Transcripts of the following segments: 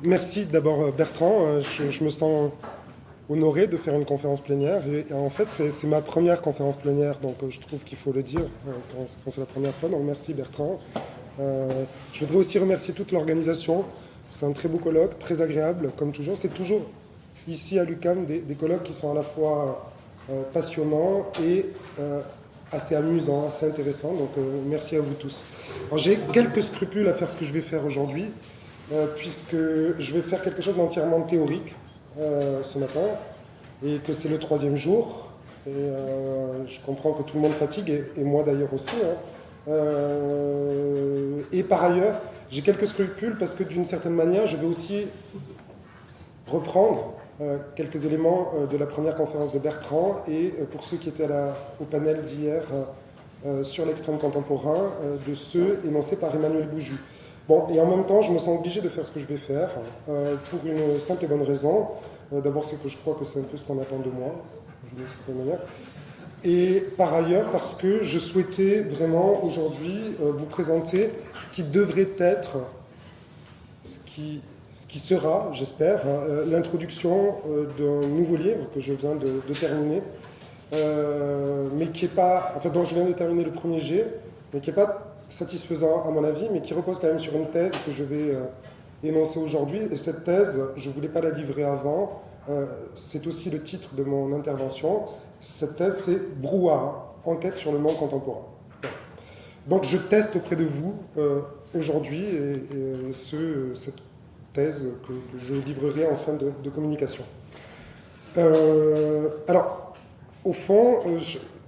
Merci d'abord Bertrand. Je me sens honoré de faire une conférence plénière. Et en fait, c'est ma première conférence plénière, donc je trouve qu'il faut le dire quand c'est la première fois. Donc merci Bertrand. Je voudrais aussi remercier toute l'organisation. C'est un très beau colloque, très agréable, comme toujours. C'est toujours ici à l'UQAM des colloques qui sont à la fois passionnants et assez amusants, assez intéressants. Donc merci à vous tous. Alors, j'ai quelques scrupules à faire ce que je vais faire aujourd'hui, puisque je vais faire quelque chose d'entièrement théorique ce matin, et que c'est le 3e jour. Et je comprends que tout le monde fatigue, et moi d'ailleurs aussi. Et par ailleurs, j'ai quelques scrupules parce que d'une certaine manière, je vais aussi reprendre quelques éléments de la première conférence de Bertrand, et pour ceux qui étaient au panel d'hier sur l'extrême contemporain, de ceux énoncés par Emmanuel Bouju. Bon, et en même temps, je me sens obligé de faire ce que je vais faire, pour une simple et bonne raison. D'abord, c'est que je crois que c'est un peu ce qu'on attend de moi, d'une certaine manière. Et par ailleurs, parce que je souhaitais vraiment aujourd'hui vous présenter ce qui devrait être, ce qui sera, j'espère, l'introduction d'un nouveau livre que je viens de terminer, mais qui n'est pas, en fait, dont je viens de terminer le premier jet, mais qui n'est pas satisfaisant à mon avis, mais qui repose quand même sur une thèse que je vais énoncer aujourd'hui. Et cette thèse, je ne voulais pas la livrer avant, c'est aussi le titre de mon intervention. Cette thèse, c'est Brouhaha, enquête sur le monde contemporain. Donc je teste auprès de vous aujourd'hui cette thèse que je livrerai en fin de communication. Alors, au fond,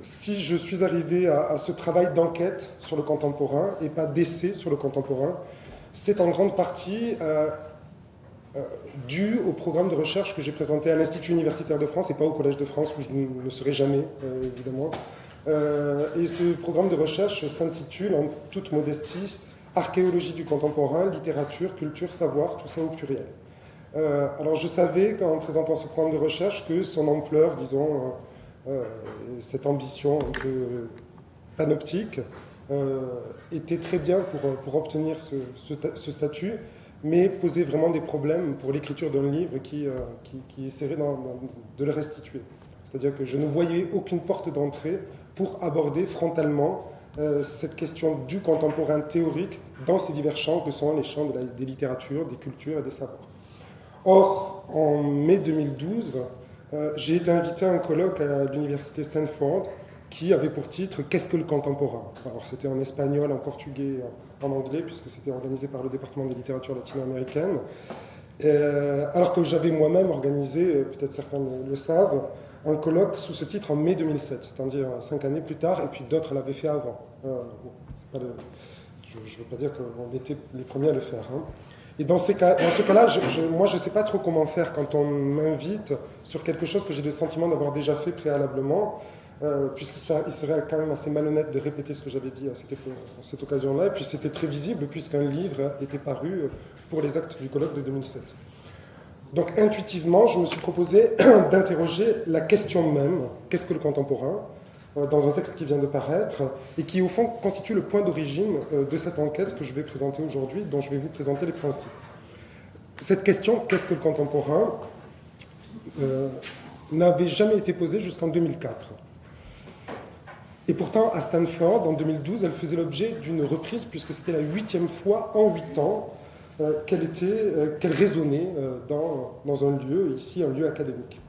si je suis arrivé à ce travail d'enquête sur le contemporain et pas d'essai sur le contemporain, c'est en grande partie dû au programme de recherche que j'ai présenté à l'Institut universitaire de France et pas au Collège de France où je ne le serai jamais, évidemment. Et ce programme de recherche s'intitule, en toute modestie, Archéologie du contemporain, littérature, culture, savoir, tout ça au pluriel. Alors je savais, en présentant ce programme de recherche, que son ampleur, disons, cette ambition un peu panoptique, était très bien pour obtenir ce statut, mais posait vraiment des problèmes pour l'écriture d'un livre qui essaierait de le restituer. C'est-à-dire que je ne voyais aucune porte d'entrée pour aborder frontalement cette question du contemporain théorique dans ces divers champs que sont les champs des littératures, des cultures et des savoirs. Or, en mai 2012, j'ai été invité à un colloque à l'université Stanford qui avait pour titre « Qu'est-ce que le contemporain ?» Alors c'était en espagnol, en portugais, en anglais, puisque c'était organisé par le département des littératures latino-américaines. Alors que j'avais moi-même organisé, peut-être certains le savent, un colloque sous ce titre en mai 2007, c'est-à-dire 5 années plus tard, et puis d'autres l'avaient fait avant. Je ne veux pas dire qu'on était les premiers à le faire. Et dans ce cas-là, moi je ne sais pas trop comment faire quand on m'invite sur quelque chose que j'ai le sentiment d'avoir déjà fait préalablement, puisqu'il serait quand même assez malhonnête de répéter ce que j'avais dit à cette occasion-là, et puis c'était très visible puisqu'un livre était paru pour les actes du colloque de 2007. Donc intuitivement, je me suis proposé d'interroger la question même, qu'est-ce que le contemporain, dans un texte qui vient de paraître, et qui au fond constitue le point d'origine de cette enquête que je vais présenter aujourd'hui, dont je vais vous présenter les principes. Cette question, qu'est-ce que le contemporain, n'avait jamais été posée jusqu'en 2004. Et pourtant, à Stanford, en 2012, elle faisait l'objet d'une reprise, puisque c'était la 8e fois en 8 ans qu'elle résonnait dans un lieu, ici un lieu académique.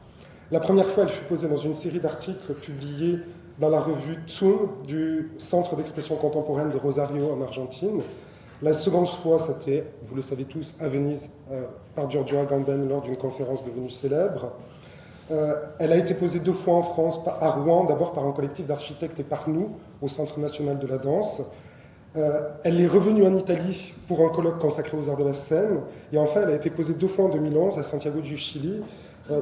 La première fois, elle fut posée dans une série d'articles publiés dans la revue Zoom du Centre d'expression contemporaine de Rosario en Argentine. La seconde fois, c'était, vous le savez tous, à Venise, par Giorgio Agamben lors d'une conférence devenue célèbre. Elle a été posée 2 fois en France, à Rouen, d'abord par un collectif d'architectes et par nous, au Centre national de la danse. Elle est revenue en Italie pour un colloque consacré aux arts de la scène. Et enfin, elle a été posée 2 fois en 2011 à Santiago du Chili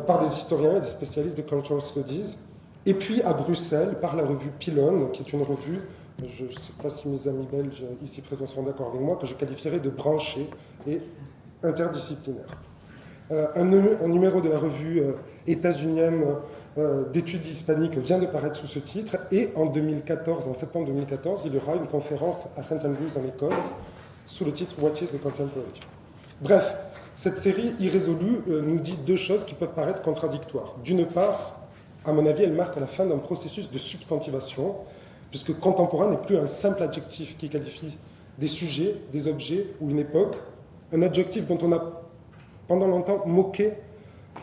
par des historiens et des spécialistes de Cultural Studies. Et puis à Bruxelles par la revue Pylone, qui est une revue, je ne sais pas si mes amis belges ici présents sont d'accord avec moi, que je qualifierais de branchée et interdisciplinaire. Un numéro de la revue états-unienne d'études hispaniques vient de paraître sous ce titre, et en septembre 2014, il y aura une conférence à St Andrews en Écosse sous le titre What is the Contemporary? Bref, cette série irrésolue nous dit deux choses qui peuvent paraître contradictoires. D'une part, à mon avis, elle marque la fin d'un processus de substantivation, puisque contemporain n'est plus un simple adjectif qui qualifie des sujets, des objets ou une époque, un adjectif dont on a pendant longtemps moqué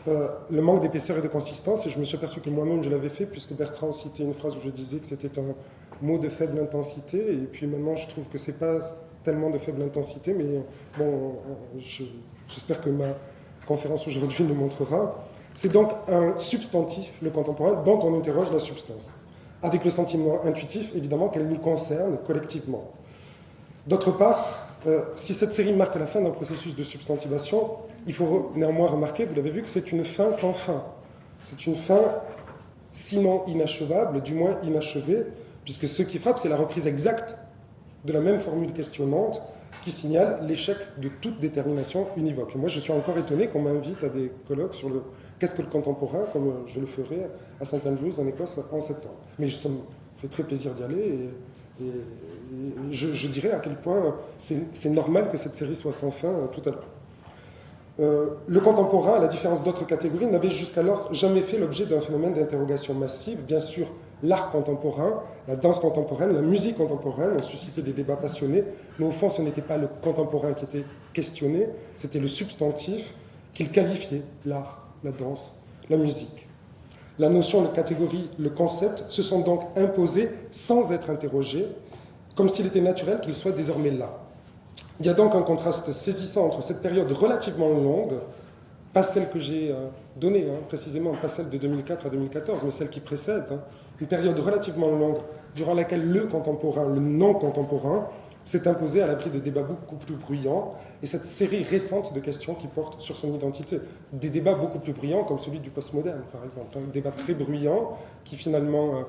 le manque d'épaisseur et de consistance, et je me suis aperçu que moi-même je l'avais fait, puisque Bertrand citait une phrase où je disais que c'était un mot de faible intensité, et puis maintenant je trouve que c'est pas tellement de faible intensité, mais bon, j'espère que ma conférence aujourd'hui le montrera. C'est donc un substantif, le contemporain, dont on interroge la substance, avec le sentiment intuitif, évidemment, qu'elle nous concerne collectivement. D'autre part, si cette série marque la fin d'un processus de substantivation, il faut néanmoins remarquer, vous l'avez vu, que c'est une fin sans fin. C'est une fin, sinon inachevable, du moins inachevée, puisque ce qui frappe, c'est la reprise exacte de la même formule questionnante qui signale l'échec de toute détermination univoque. Et moi, je suis encore étonné qu'on m'invite à des colloques sur le qu'est-ce que le contemporain, comme je le ferai à St. Andrews, en Écosse, en septembre. Mais ça me fait très plaisir d'y aller, et je dirais à quel point c'est normal que cette série soit sans fin tout à l'heure. Le contemporain, à la différence d'autres catégories, n'avait jusqu'alors jamais fait l'objet d'un phénomène d'interrogation massive. Bien sûr, l'art contemporain, la danse contemporaine, la musique contemporaine ont suscité des débats passionnés, mais au fond, ce n'était pas le contemporain qui était questionné, c'était le substantif qu'il qualifiait, l'art, la danse, la musique. La notion, la catégorie, le concept se sont donc imposés sans être interrogés, comme s'il était naturel qu'ils soient désormais là. Il y a donc un contraste saisissant entre cette période relativement longue, pas celle que j'ai donnée, précisément, pas celle de 2004 à 2014, mais celle qui précède, une période relativement longue durant laquelle le contemporain, le non-contemporain, s'est imposé à l'abri de débats beaucoup plus bruyants, et cette série récente de questions qui portent sur son identité. Des débats beaucoup plus bruyants, comme celui du postmoderne, par exemple. Un débat très bruyant qui finalement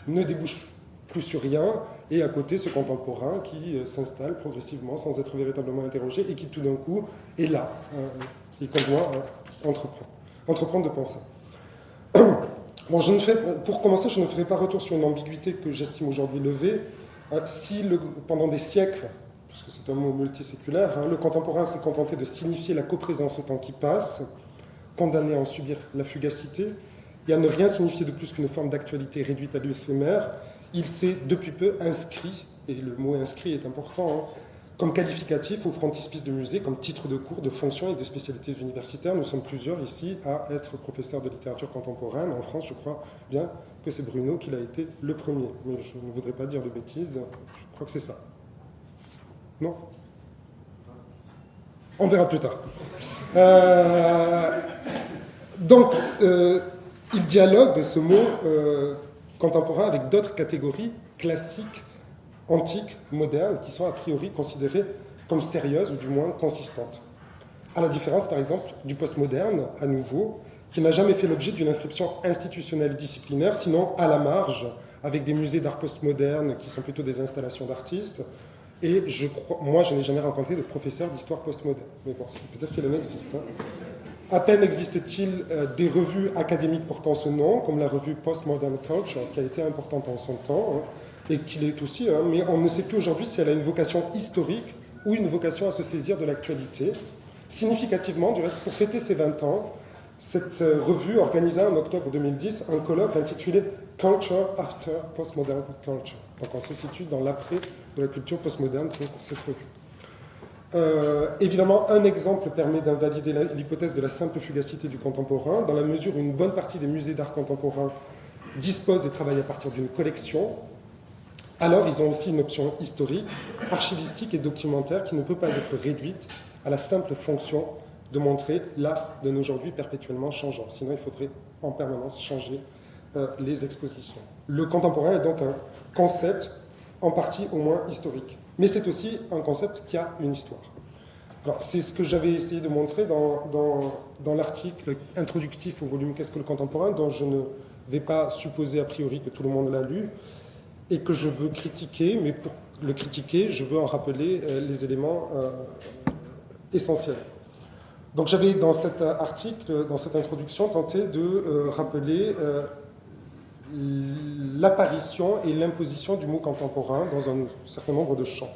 ne débouche plus sur rien, et à côté ce contemporain qui s'installe progressivement sans être véritablement interrogé et qui tout d'un coup est là et qu'on doit entreprendre de penser. Bon, pour commencer, je ne ferai pas retour sur une ambiguïté que j'estime aujourd'hui levée. Si pendant des siècles, puisque c'est un mot multiséculaire, le contemporain s'est contenté de signifier la coprésence au temps qui passe, condamné à en subir la fugacité, et à ne rien signifier de plus qu'une forme d'actualité réduite à l'éphémère, il s'est depuis peu inscrit, et le mot inscrit est important, comme qualificatif au frontispice de musée, comme titre de cours, de fonction et de spécialités universitaires. Nous sommes plusieurs ici à être professeurs de littérature contemporaine. En France, je crois bien que c'est Bruno qui l'a été le premier. Mais je ne voudrais pas dire de bêtises, je crois que c'est ça. Non ? On verra plus tard. Donc, il dialogue, ce mot contemporain, avec d'autres catégories classiques, antiques, modernes, qui sont a priori considérées comme sérieuses ou du moins consistantes. À la différence, par exemple, du postmoderne, à nouveau, qui n'a jamais fait l'objet d'une inscription institutionnelle disciplinaire, sinon à la marge, avec des musées d'art postmoderne qui sont plutôt des installations d'artistes. Et moi, je n'ai jamais rencontré de professeur d'histoire postmoderne. Mais bon, peut-être qu'il en existe. À peine existe-t-il des revues académiques portant ce nom, comme la revue Postmodern Culture, qui a été importante en son temps, et qu'il est aussi, mais on ne sait plus aujourd'hui si elle a une vocation historique ou une vocation à se saisir de l'actualité. Significativement, du reste, pour fêter ses 20 ans, cette revue organisa en octobre 2010 un colloque intitulé Culture After Postmodern Culture. Donc on se situe dans l'après de la culture postmoderne pour cette revue. Évidemment, un exemple permet d'invalider l'hypothèse de la simple fugacité du contemporain, dans la mesure où une bonne partie des musées d'art contemporain disposent et travaillent à partir d'une collection. Alors, ils ont aussi une option historique, archivistique et documentaire qui ne peut pas être réduite à la simple fonction de montrer l'art d'un aujourd'hui perpétuellement changeant. Sinon, il faudrait en permanence changer les expositions. Le contemporain est donc un concept, en partie au moins historique. Mais c'est aussi un concept qui a une histoire. Alors, c'est ce que j'avais essayé de montrer dans l'article introductif au volume Qu'est-ce que le contemporain, dont je ne vais pas supposer a priori que tout le monde l'a lu, et que je veux critiquer, mais pour le critiquer, je veux en rappeler les éléments essentiels. Donc j'avais dans cet article, dans cette introduction, tenté de rappeler l'apparition et l'imposition du mot contemporain dans un certain nombre de champs.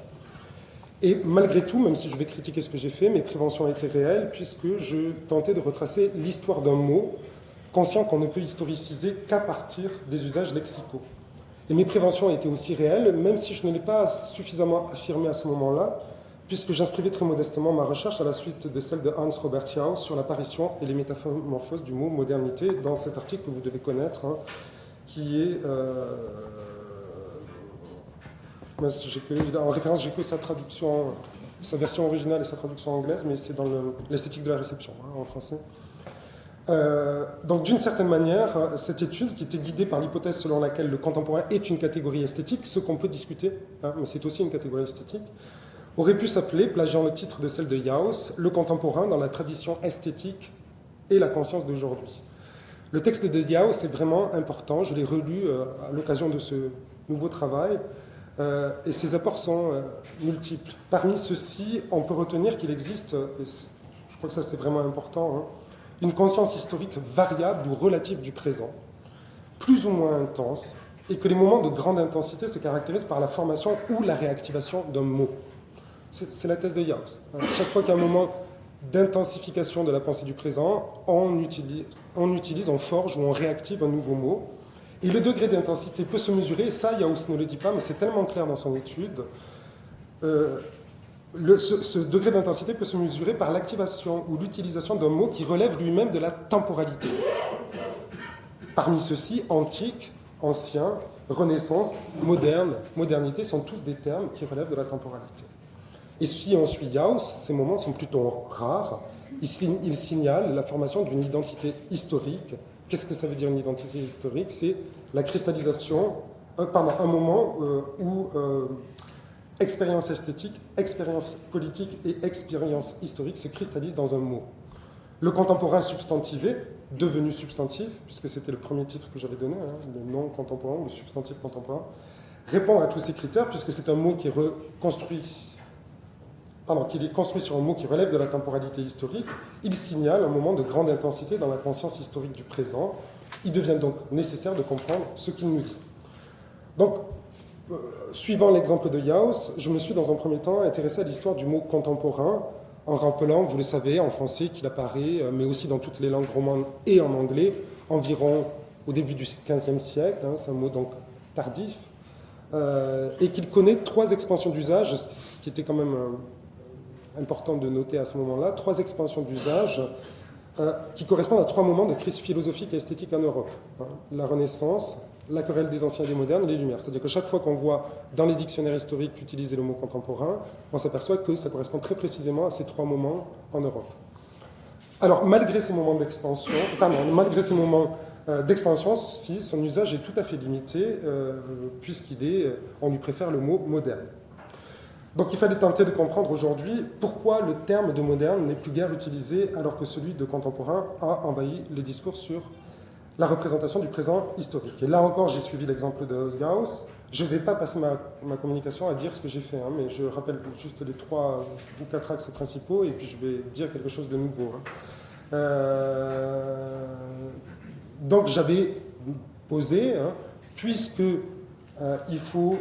Et malgré tout, même si je vais critiquer ce que j'ai fait, mes préventions étaient réelles puisque je tentais de retracer l'histoire d'un mot, conscient qu'on ne peut historiciser qu'à partir des usages lexicaux. Et mes préventions étaient aussi réelles, même si je ne l'ai pas suffisamment affirmé à ce moment-là, puisque j'inscrivais très modestement ma recherche à la suite de celle de Hans Robert Jauss sur l'apparition et les métamorphoses du mot modernité dans cet article que vous devez connaître, hein, qui est... en référence, j'ai que sa traduction, sa version originale et sa traduction anglaise, mais c'est dans l'esthétique de la réception, hein, en français. Donc d'une certaine manière, cette étude qui était guidée par l'hypothèse selon laquelle le contemporain est une catégorie esthétique, ce qu'on peut discuter, hein, mais c'est aussi une catégorie esthétique, aurait pu s'appeler, plagiant le titre de celle de Jauss, le contemporain dans la tradition esthétique et la conscience d'aujourd'hui. Le texte de Jauss est vraiment important, je l'ai relu à l'occasion de ce nouveau travail, et ses apports sont multiples. Parmi ceux-ci, on peut retenir qu'il existe, et je crois que ça c'est vraiment important, hein, une conscience historique variable ou relative du présent, plus ou moins intense, et que les moments de grande intensité se caractérisent par la formation ou la réactivation d'un mot. C'est la thèse de Jauss. Chaque fois qu'il y a un moment d'intensification de la pensée du présent, on utilise, on forge ou on réactive un nouveau mot. Et le degré d'intensité peut se mesurer, et ça Jauss ne le dit pas, mais c'est tellement clair dans son étude, ce degré d'intensité peut se mesurer par l'activation ou l'utilisation d'un mot qui relève lui-même de la temporalité. Parmi ceux-ci, antique, ancien, renaissance, moderne, modernité sont tous des termes qui relèvent de la temporalité. Et si on suit Jauss, ces moments sont plutôt rares. Ils signalent la formation d'une identité historique. Qu'est-ce que ça veut dire une identité historique? C'est la cristallisation, un moment où expérience esthétique, expérience politique et expérience historique se cristallisent dans un mot. Le contemporain substantivé, devenu substantif, puisque c'était le premier titre que j'avais donné, hein, le nom contemporain, le substantif contemporain, répond à tous ces critères, puisque c'est un mot qui est construit sur un mot qui relève de la temporalité historique. Il signale un moment de grande intensité dans la conscience historique du présent. Il devient donc nécessaire de comprendre ce qu'il nous dit. Donc, suivant l'exemple de Jauss, je me suis dans un premier temps intéressé à l'histoire du mot contemporain, en rappelant, vous le savez, en français qu'il apparaît, mais aussi dans toutes les langues romanes et en anglais, environ au début du XVe siècle, hein, c'est un mot donc tardif, et qu'il connaît 3 expansions d'usage, ce qui était quand même important de noter à ce moment-là, 3 expansions d'usage qui correspondent à 3 moments de crise philosophique et esthétique en Europe. Hein, la Renaissance, la querelle des anciens et des modernes et les Lumières. C'est-à-dire que chaque fois qu'on voit dans les dictionnaires historiques utiliser le mot contemporain, on s'aperçoit que ça correspond très précisément à ces 3 moments en Europe. Alors, malgré ces moments d'expansion, si, son usage est tout à fait limité, on lui préfère le mot moderne. Donc il fallait tenter de comprendre aujourd'hui pourquoi le terme de moderne n'est plus guère utilisé alors que celui de contemporain a envahi les discours sur la représentation du présent historique. Et là encore, j'ai suivi l'exemple de Jauss. Je ne vais pas passer ma communication à dire ce que j'ai fait, hein, mais je rappelle juste les 3 ou 4 axes principaux et puis je vais dire quelque chose de nouveau. Hein. Donc j'avais posé, hein, puisque il faut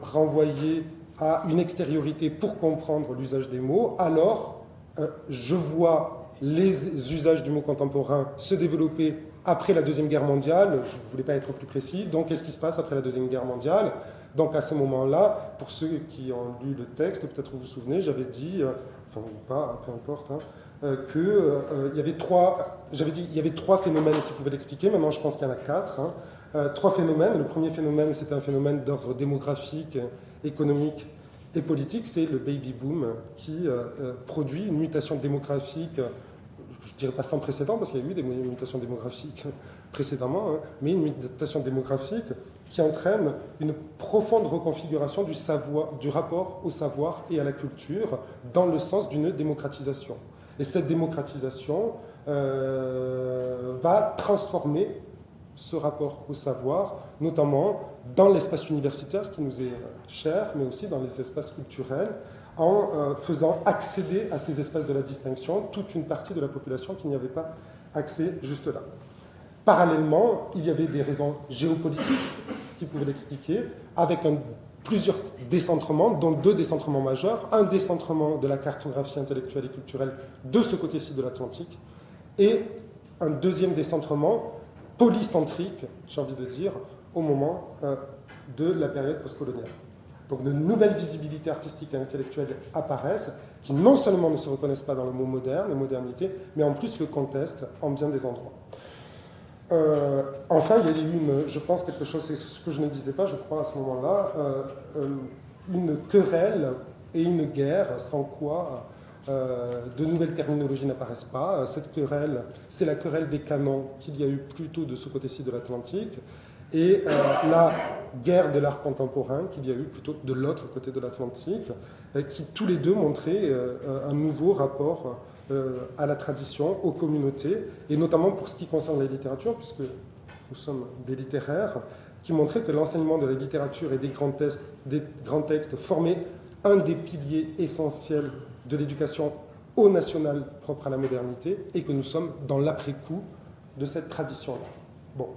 renvoyer à une extériorité pour comprendre l'usage des mots, alors je vois les usages du mot contemporain se développer après la Deuxième Guerre mondiale. Je ne voulais pas être plus précis. Donc, qu'est-ce qui se passe après la Deuxième Guerre mondiale? Donc, à ce moment-là, pour ceux qui ont lu le texte, peut-être vous vous souvenez, j'avais dit, enfin ou pas, peu importe, hein, qu'il y avait 3 phénomènes qui pouvaient l'expliquer. Maintenant, je pense qu'il y en a 4. Hein. 3 phénomènes. Le premier phénomène, c'était un phénomène d'ordre démographique, économique et politique. C'est le baby boom qui produit une mutation démographique, je ne dirais pas sans précédent, parce qu'il y a eu des mutations démographiques précédemment, hein, mais une mutation démographique qui entraîne une profonde reconfiguration du rapport au savoir et à la culture dans le sens d'une démocratisation. Et cette démocratisation va transformer ce rapport au savoir, notamment dans l'espace universitaire qui nous est cher, mais aussi dans les espaces culturels, en faisant accéder à ces espaces de la distinction toute une partie de la population qui n'y avait pas accès juste là. Parallèlement, il y avait des raisons géopolitiques qui pouvaient l'expliquer, avec plusieurs décentrements, dont 2 décentrements majeurs, un décentrement de la cartographie intellectuelle et culturelle de ce côté-ci de l'Atlantique, et un deuxième décentrement polycentrique, j'ai envie de dire, au moment de la période postcoloniale. Donc de nouvelles visibilités artistiques et intellectuelles apparaissent, qui non seulement ne se reconnaissent pas dans le mot moderne et modernité, mais en plus le contestent en bien des endroits. Enfin, il y a eu je pense quelque chose, c'est ce que je ne disais pas, je crois, à ce moment-là, une querelle et une guerre sans quoi de nouvelles terminologies n'apparaissent pas. Cette querelle, c'est la querelle des canons qu'il y a eu plutôt de ce côté-ci de l'Atlantique, et la guerre de l'art contemporain qu'il y a eu plutôt de l'autre côté de l'Atlantique, qui tous les deux montraient un nouveau rapport à la tradition, aux communautés, et notamment pour ce qui concerne la littérature, puisque nous sommes des littéraires, qui montraient que l'enseignement de la littérature et des grands textes formait un des piliers essentiels de l'éducation au national propre à la modernité, et que nous sommes dans l'après-coup de cette tradition-là. Bon.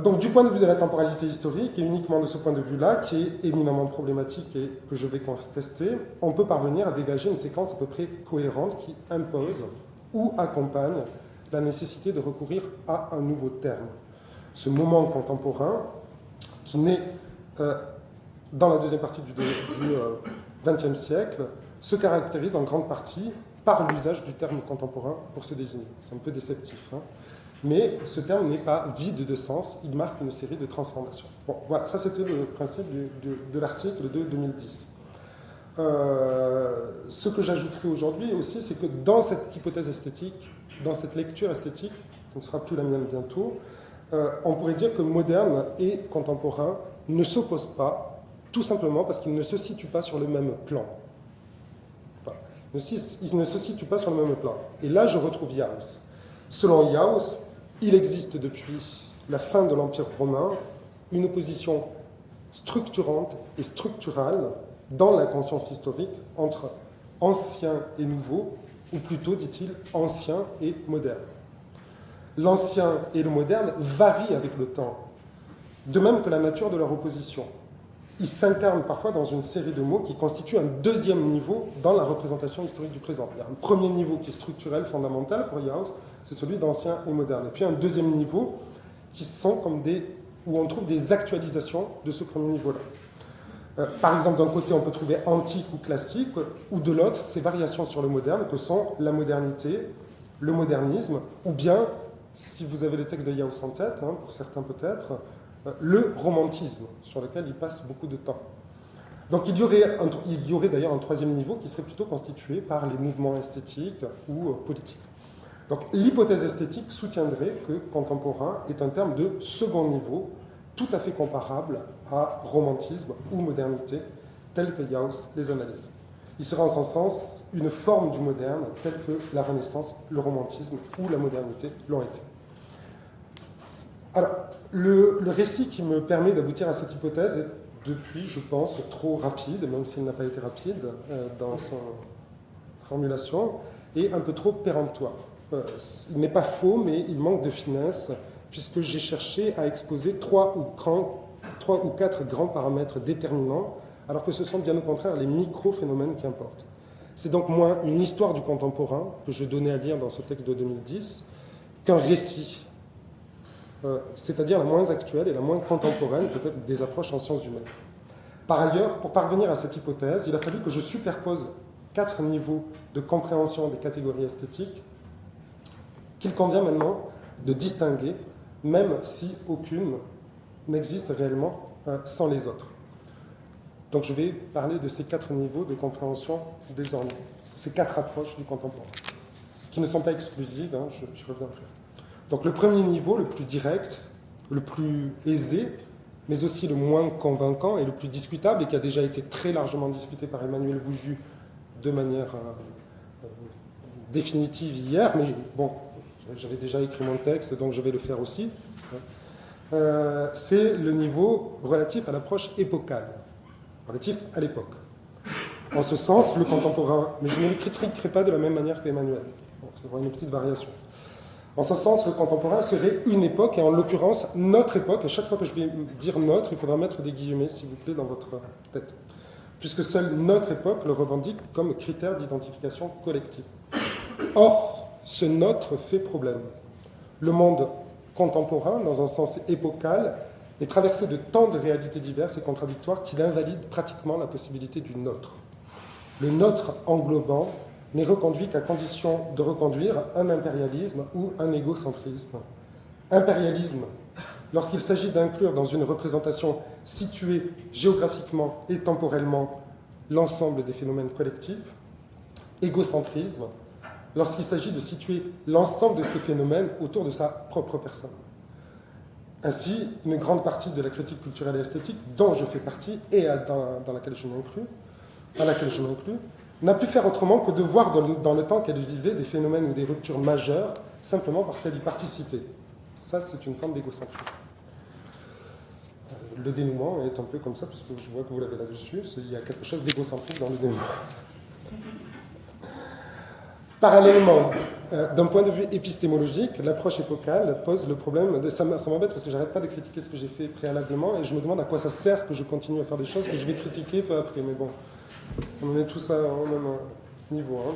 Donc du point de vue de la temporalité historique, et uniquement de ce point de vue-là, qui est éminemment problématique et que je vais contester, on peut parvenir à dégager une séquence à peu près cohérente qui impose ou accompagne la nécessité de recourir à un nouveau terme. Ce moment contemporain, qui naît dans la deuxième partie du XXe siècle, se caractérise en grande partie par l'usage du terme contemporain pour se désigner. C'est un peu déceptif, hein. Mais ce terme n'est pas vide de sens, il marque une série de transformations. Bon, voilà, ça c'était le principe de l'article de 2010. Ce que j'ajouterai aujourd'hui aussi, c'est que dans cette hypothèse esthétique, dans cette lecture esthétique, qui ne sera plus la mienne bientôt, on pourrait dire que moderne et contemporain ne s'opposent pas, tout simplement parce qu'ils ne se situent pas sur le même plan. Enfin, ils ne se situent pas sur le même plan. Et là, je retrouve Jauss. Selon Jauss, il existe depuis la fin de l'Empire romain une opposition structurante et structurale dans la conscience historique entre ancien et nouveau, ou plutôt, dit-il, ancien et moderne. L'ancien et le moderne varient avec le temps, de même que la nature de leur opposition. Ils s'incarnent parfois dans une série de mots qui constituent un deuxième niveau dans la représentation historique du présent. Il y a un premier niveau qui est structurel, fondamental pour Jauss, c'est celui d'ancien et moderne. Et puis un deuxième niveau qui sont comme où on trouve des actualisations de ce premier niveau-là. Par exemple, d'un côté, on peut trouver antique ou classique, ou de l'autre, ces variations sur le moderne que sont la modernité, le modernisme, ou bien, si vous avez les textes de Jauss en tête, hein, pour certains peut-être, le romantisme, sur lequel il passe beaucoup de temps. Donc il y aurait d'ailleurs un troisième niveau qui serait plutôt constitué par les mouvements esthétiques ou politiques. Donc l'hypothèse esthétique soutiendrait que contemporain est un terme de second niveau, tout à fait comparable à romantisme ou modernité, tel que Jauss les analyse. Il serait en son sens une forme du moderne, telle que la Renaissance, le romantisme ou la modernité l'ont été. Alors, le récit qui me permet d'aboutir à cette hypothèse est depuis, je pense, trop rapide, même s'il n'a pas été rapide dans sa formulation, et un peu trop péremptoire. Il n'est pas faux, mais il manque de finesse, puisque j'ai cherché à exposer 3 ou 4 grands paramètres déterminants, alors que ce sont bien au contraire les micro-phénomènes qui importent. C'est donc moins une histoire du contemporain, que je donnais à lire dans ce texte de 2010, qu'un récit, c'est-à-dire la moins actuelle et la moins contemporaine, peut-être, des approches en sciences humaines. Par ailleurs, pour parvenir à cette hypothèse, il a fallu que je superpose 4 niveaux de compréhension des catégories esthétiques qu'il convient maintenant de distinguer, même si aucune n'existe réellement sans les autres. Donc je vais parler de ces 4 niveaux de compréhension désormais, ces 4 approches du contemporain, qui ne sont pas exclusives, hein, je reviendrai. Donc le premier niveau, le plus direct, le plus aisé, mais aussi le moins convaincant et le plus discutable, et qui a déjà été très largement discuté par Emmanuel Bouju de manière définitive hier, mais bon, j'avais déjà écrit mon texte, donc je vais le faire aussi. C'est le niveau relatif à l'approche épocale, relatif à l'époque. En ce sens, le contemporain, mais je ne le critiquerai pas de la même manière qu'Emmanuel. Bon, c'est vraiment une petite variation. En ce sens, le contemporain serait une époque, et en l'occurrence, notre époque. Et chaque fois que je vais dire notre, il faudra mettre des guillemets, s'il vous plaît, dans votre tête. Puisque seule notre époque le revendique comme critère d'identification collective. Or, ce notre fait problème. Le monde contemporain, dans un sens épocal, est traversé de tant de réalités diverses et contradictoires qu'il invalide pratiquement la possibilité du nôtre. Le nôtre englobant n'est reconduit qu'à condition de reconduire un impérialisme ou un égocentrisme. Impérialisme, lorsqu'il s'agit d'inclure dans une représentation située géographiquement et temporellement l'ensemble des phénomènes collectifs. Égocentrisme, lorsqu'il s'agit de situer l'ensemble de ces phénomènes autour de sa propre personne. Ainsi, une grande partie de la critique culturelle et esthétique, dont je fais partie et dans laquelle je m'inclus, n'a pu faire autrement que de voir dans le temps qu'elle vivait des phénomènes ou des ruptures majeures, simplement parce qu'elle y participait. Ça, c'est une forme d'égocentrisme. Le dénouement est un peu comme ça, puisque je vois que vous l'avez là-dessus, il y a quelque chose d'égocentrique dans le dénouement. Parallèlement, d'un point de vue épistémologique, l'approche épocale pose le problème, ça m'embête parce que j'arrête pas de critiquer ce que j'ai fait préalablement, et je me demande à quoi ça sert que je continue à faire des choses que je vais critiquer peu après, mais bon, on est tous au même niveau. Hein.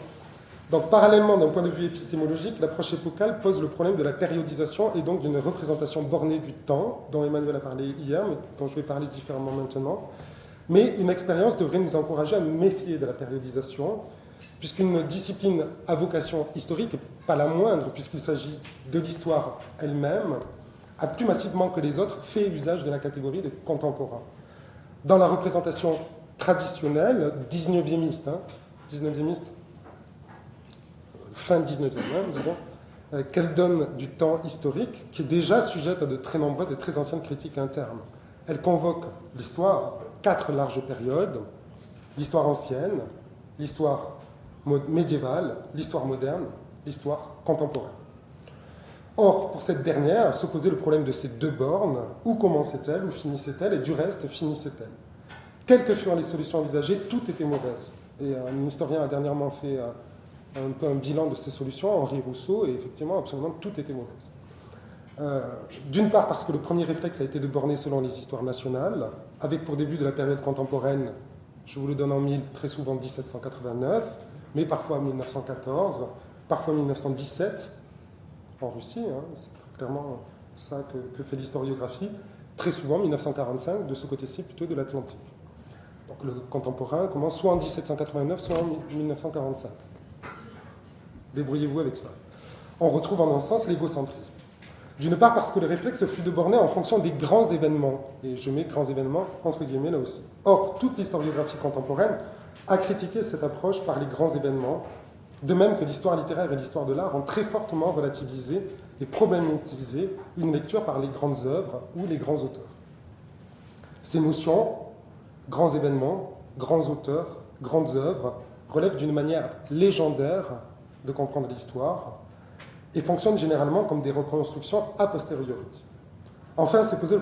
Donc parallèlement, d'un point de vue épistémologique, l'approche épocale pose le problème de la périodisation et donc d'une représentation bornée du temps, dont Emmanuel a parlé hier, mais dont je vais parler différemment maintenant. Mais une expérience devrait nous encourager à nous méfier de la périodisation, puisqu'une discipline à vocation historique, pas la moindre, puisqu'il s'agit de l'histoire elle-même, a plus massivement que les autres fait usage de la catégorie de contemporain. Dans la représentation traditionnelle, 19e-iste, fin 19e, disons, qu'elle donne du temps historique, qui est déjà sujette à de très nombreuses et très anciennes critiques internes. Elle convoque l'histoire, 4 larges périodes, l'histoire ancienne, l'histoire médiévale, l'histoire moderne, l'histoire contemporaine. Or, pour cette dernière, se posait le problème de ces deux bornes, où commençait-elle, où finissait-elle, et du reste, finissait-elle. Quelles que furent les solutions envisagées, toutes étaient mauvaises. Et un historien a dernièrement fait un peu un bilan de ces solutions, Henri Rousseau, et effectivement, absolument, toutes étaient mauvaises. D'une part parce que le premier réflexe a été de borner selon les histoires nationales, avec pour début de la période contemporaine, je vous le donne en mille, très souvent 1789, mais parfois 1914, parfois 1917, en Russie, hein, c'est clairement ça que fait l'historiographie, très souvent 1945, de ce côté-ci plutôt de l'Atlantique. Donc le contemporain commence soit en 1789, soit en 1945. Débrouillez-vous avec ça. On retrouve en un sens l'égocentrisme. D'une part parce que le réflexe fut de borner en fonction des grands événements, et je mets grands événements entre guillemets là aussi. Or, toute l'historiographie contemporaine a critiqué cette approche par les grands événements, de même que l'histoire littéraire et l'histoire de l'art ont très fortement relativisé et problématisé une lecture par les grandes œuvres ou les grands auteurs. Ces notions, grands événements, grands auteurs, grandes œuvres, relèvent d'une manière légendaire de comprendre l'histoire et fonctionnent généralement comme des reconstructions a posteriori. Enfin, s'est posé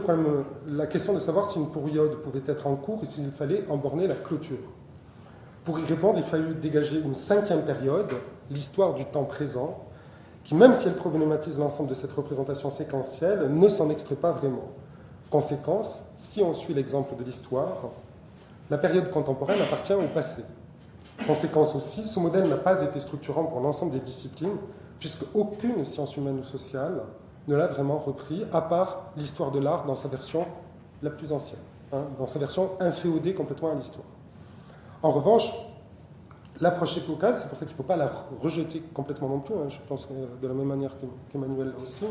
la question de savoir si une période pouvait être en cours et s'il fallait en borner la clôture. Pour y répondre, il fallut dégager une 5e période, l'histoire du temps présent, qui, même si elle problématise l'ensemble de cette représentation séquentielle, ne s'en extrait pas vraiment. Conséquence, si on suit l'exemple de l'histoire, la période contemporaine appartient au passé. Conséquence aussi, ce modèle n'a pas été structurant pour l'ensemble des disciplines, puisque aucune science humaine ou sociale ne l'a vraiment repris, à part l'histoire de l'art dans sa version la plus ancienne, dans sa version inféodée complètement à l'histoire. En revanche, l'approche épocale, c'est pour ça qu'il ne faut pas la rejeter complètement non plus, je pense de la même manière qu'Emmanuel aussi,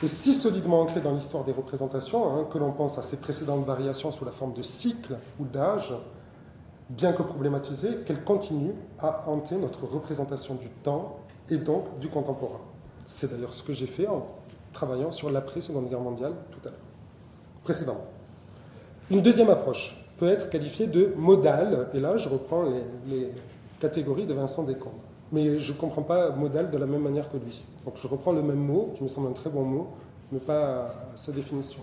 est si solidement ancrée dans l'histoire des représentations, que l'on pense à ses précédentes variations sous la forme de cycles ou d'âges, bien que problématisée, qu'elle continue à hanter notre représentation du temps et donc du contemporain. C'est d'ailleurs ce que j'ai fait en travaillant sur l'après-Seconde Guerre mondiale tout à l'heure, précédemment. Une deuxième approche peut être qualifiée de modale, et là je reprends les catégories de Vincent Descombes. Mais je ne comprends pas modale de la même manière que lui. Donc je reprends le même mot, qui me semble un très bon mot, mais pas sa définition.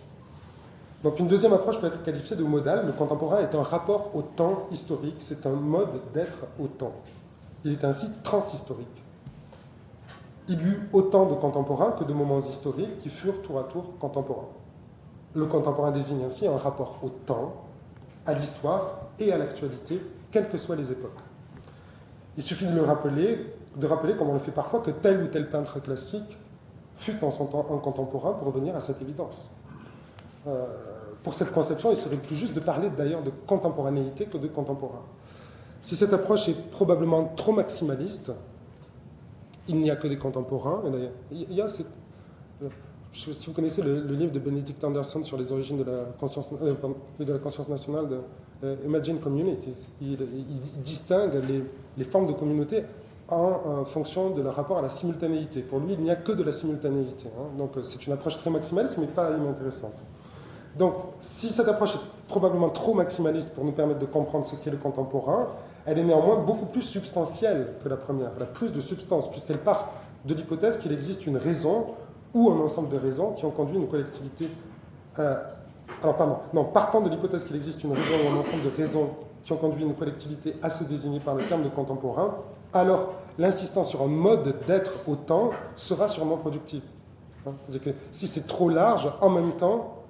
Donc une deuxième approche peut être qualifiée de modale. Le contemporain est un rapport au temps historique, c'est un mode d'être au temps. Il est ainsi transhistorique. il y eut autant de contemporains que de moments historiques qui furent tour à tour contemporains. Le contemporain désigne ainsi un rapport au temps, à l'histoire et à l'actualité, quelles que soient les époques. Il suffit de rappeler, comme on le fait parfois, que tel ou tel peintre classique fut en son temps un contemporain pour revenir à cette évidence. Pour cette conception, il serait plus juste de parler d'ailleurs de contemporanéité que de contemporain. Si cette approche est probablement trop maximaliste, il n'y a que des contemporains. Il y a cette, si vous connaissez le livre de Benedict Anderson sur les origines de la conscience nationale, Imagine Communities, il distingue les formes de communauté en fonction de leur rapport à la simultanéité. Pour lui, il n'y a que de la simultanéité. Donc c'est une approche très maximaliste, mais pas inintéressante. Donc si cette approche est probablement trop maximaliste pour nous permettre de comprendre ce qu'est le contemporain, elle est néanmoins beaucoup plus substantielle que la première. Elle a plus de substance, puisqu'elle part de l'hypothèse qu'il existe une raison ou un ensemble de raisons qui ont conduit une collectivité... partant de l'hypothèse qu'il existe une raison ou un ensemble de raisons qui ont conduit une collectivité à se désigner par le terme de contemporain, alors l'insistance sur un mode d'être au temps sera sûrement productive. C'est-à-dire que si c'est trop large, en même temps,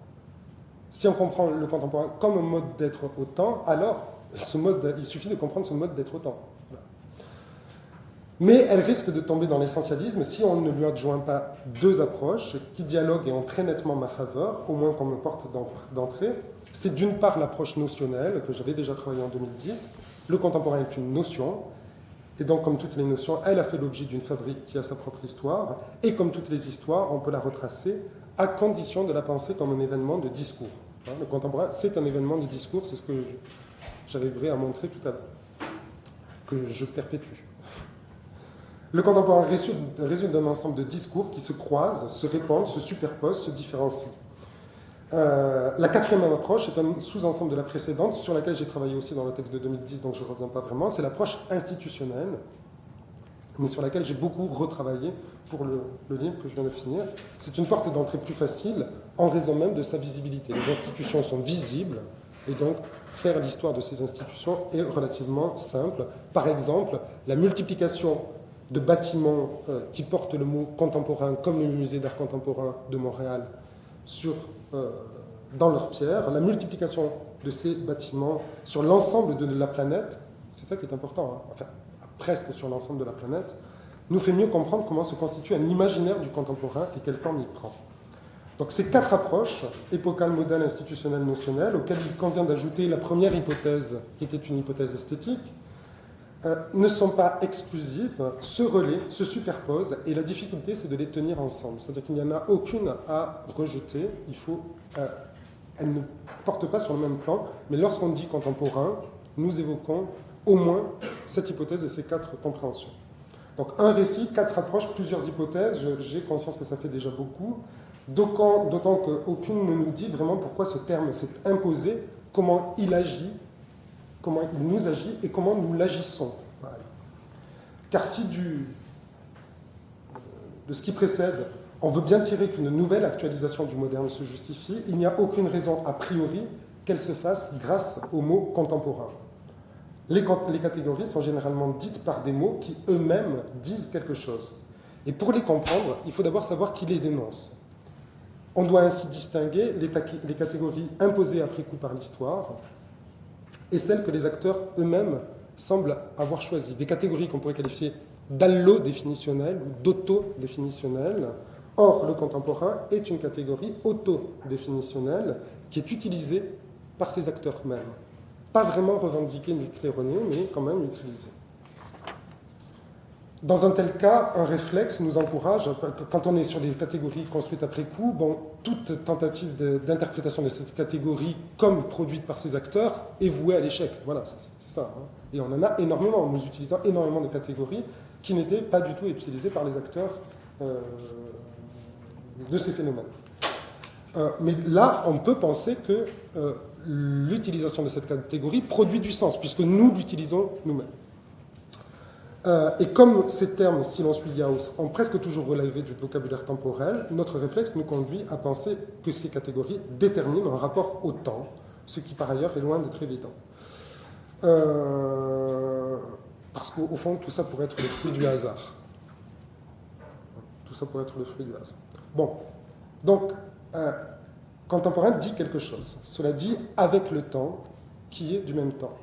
si on comprend le contemporain comme un mode d'être au temps, alors il suffit de comprendre ce mode d'être au temps. Voilà. Mais elle risque de tomber dans l'essentialisme si on ne lui adjoint pas deux approches qui dialoguent et ont très nettement ma faveur, au moins qu'on me porte d'entrée. C'est d'une part l'approche notionnelle, que j'avais déjà travaillé en 2010. Le contemporain est une notion, et donc comme toutes les notions, elle a fait l'objet d'une fabrique qui a sa propre histoire, et comme toutes les histoires, on peut la retracer à condition de la penser comme un événement de discours. Le contemporain, c'est un événement de discours, c'est ce que j'arriverai à montrer tout à l'heure, que je perpétue. Le contemporain résulte d'un ensemble de discours qui se croisent, se répandent, se superposent, se différencient. La quatrième approche est un sous-ensemble de la précédente, sur laquelle j'ai travaillé aussi dans le texte de 2010, donc je ne reviens pas vraiment. C'est l'approche institutionnelle, mais sur laquelle j'ai beaucoup retravaillé pour le livre que je viens de finir. C'est une porte d'entrée plus facile en raison même de sa visibilité. Les institutions sont visibles, et donc faire l'histoire de ces institutions est relativement simple. Par exemple, la multiplication de bâtiments qui portent le mot contemporain, comme le musée d'art contemporain de Montréal, dans leur pierre, la multiplication de ces bâtiments sur l'ensemble de la planète, c'est ça qui est important, enfin presque sur l'ensemble de la planète, nous fait mieux comprendre comment se constitue un imaginaire du contemporain et quelle forme il prend. Donc ces quatre approches, épocale, modèle, institutionnelle, notionnelle, auxquelles il convient d'ajouter la première hypothèse, qui était une hypothèse esthétique, ne sont pas exclusives, se relaient, se superposent, et la difficulté, c'est de les tenir ensemble. C'est-à-dire qu'il n'y en a aucune à rejeter, elle ne porte pas sur le même plan, mais lorsqu'on dit contemporain, nous évoquons au moins cette hypothèse et ces quatre compréhensions. Donc un récit, quatre approches, plusieurs hypothèses, j'ai conscience que ça fait déjà beaucoup, d'autant qu'aucune ne nous dit vraiment pourquoi ce terme s'est imposé, comment il agit, comment il nous agit et comment nous l'agissons. Voilà. Car si de ce qui précède, on veut bien tirer qu'une nouvelle actualisation du moderne se justifie, il n'y a aucune raison a priori qu'elle se fasse grâce au mot contemporain. Les catégories sont généralement dites par des mots qui eux-mêmes disent quelque chose. Et pour les comprendre, il faut d'abord savoir qui les énonce. On doit ainsi distinguer les catégories imposées après coup par l'histoire et celles que les acteurs eux-mêmes semblent avoir choisies. Des catégories qu'on pourrait qualifier d'allo-définitionnelles ou d'auto-définitionnelles. Or, le contemporain est une catégorie auto-définitionnelle qui est utilisée par ces acteurs mêmes. Pas vraiment revendiquée ni claironnée, mais quand même utilisée. Dans un tel cas, un réflexe nous encourage, quand on est sur des catégories construites après coup, toute tentative d'interprétation de cette catégorie comme produite par ces acteurs est vouée à l'échec. Voilà, c'est ça. Et on en a énormément. Nous utilisons énormément de catégories qui n'étaient pas du tout utilisées par les acteurs de ces phénomènes. Mais là, on peut penser que l'utilisation de cette catégorie produit du sens, puisque nous l'utilisons nous-mêmes. Et comme ces termes, si l'on suit Gauss, ont presque toujours relevé du vocabulaire temporel, notre réflexe nous conduit à penser que ces catégories déterminent un rapport au temps, ce qui par ailleurs est loin d'être évident. Parce qu'au fond, tout ça pourrait être le fruit du hasard. ça pourrait être le fruit du hasard. Bon, donc, contemporain dit quelque chose. Cela dit avec le temps, qui est du même temps.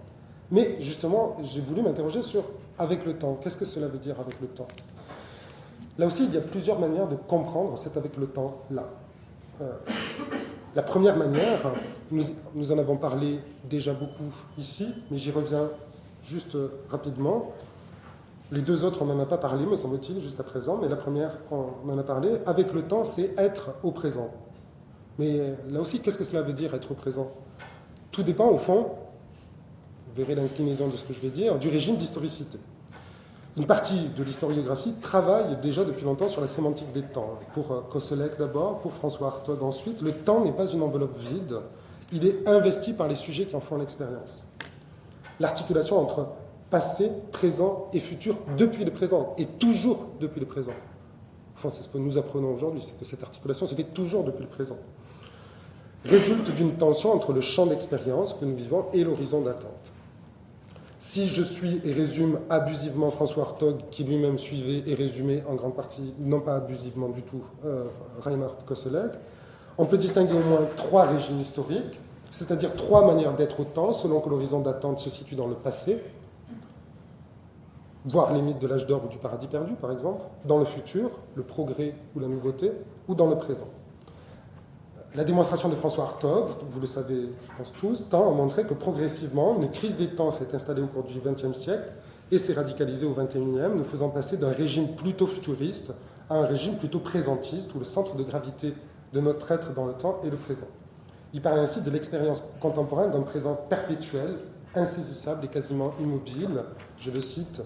Mais justement, j'ai voulu m'interroger sur avec le temps. Qu'est-ce que cela veut dire avec le temps? Là aussi, il y a plusieurs manières de comprendre cet avec le temps-là. La première manière, nous en avons parlé déjà beaucoup ici, mais j'y reviens juste rapidement. Les deux autres, on n'en a pas parlé, me semble-t-il, juste à présent, mais la première, on en a parlé. Avec le temps, c'est être au présent. Mais là aussi, qu'est-ce que cela veut dire, être au présent? Tout dépend, au fond, vous verrez l'inclinaison de ce que je vais dire, du régime d'historicité. Une partie de l'historiographie travaille déjà depuis longtemps sur la sémantique des temps. Pour Koselleck d'abord, pour François Hartog ensuite, le temps n'est pas une enveloppe vide, il est investi par les sujets qui en font l'expérience. L'articulation entre passé, présent et futur depuis le présent, et toujours depuis le présent. Enfin, c'est ce que nous apprenons aujourd'hui, c'est que cette articulation se fait toujours depuis le présent. Résulte d'une tension entre le champ d'expérience que nous vivons et l'horizon d'attente. Si je suis et résume abusivement François Hartog, qui lui-même suivait et résumait en grande partie, non pas abusivement du tout, Reinhard Koselleck, on peut distinguer au moins trois régimes historiques, c'est-à-dire trois manières d'être au temps, selon que l'horizon d'attente se situe dans le passé, voire les mythes de l'âge d'or ou du paradis perdu, par exemple, dans le futur, le progrès ou la nouveauté, ou dans le présent. La démonstration de François Hartog, vous le savez, je pense tous, tend à montrer que progressivement, une crise des temps s'est installée au cours du XXe siècle et s'est radicalisée au XXIe, nous faisant passer d'un régime plutôt futuriste à un régime plutôt présentiste, où le centre de gravité de notre être dans le temps est le présent. Il parle ainsi de l'expérience contemporaine d'un présent perpétuel, insaisissable et quasiment immobile. Je le cite,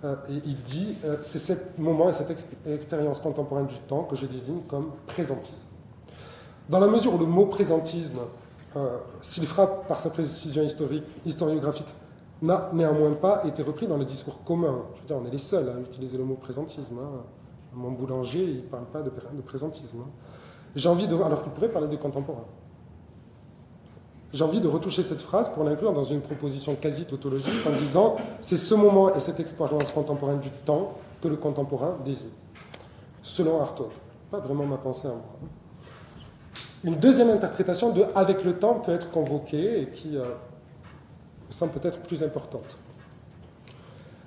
et il dit « C'est ce moment et cette expérience contemporaine du temps que je désigne comme présentisme ». Dans la mesure où le mot présentisme, s'il frappe par sa précision historiographique, n'a néanmoins pas été repris dans le discours commun. Je veux dire, on est les seuls à utiliser le mot présentisme. Mon boulanger, il ne parle pas de présentisme. J'ai envie de, alors qu'il pourrait parler de contemporain. J'ai envie de retoucher cette phrase pour l'inclure dans une proposition quasi tautologique en disant c'est ce moment et cette expérience contemporaine du temps que le contemporain désigne. Selon Hartog. Pas vraiment ma pensée à moi. Une deuxième interprétation de « avec le temps » peut être convoquée et qui me semble peut-être plus importante.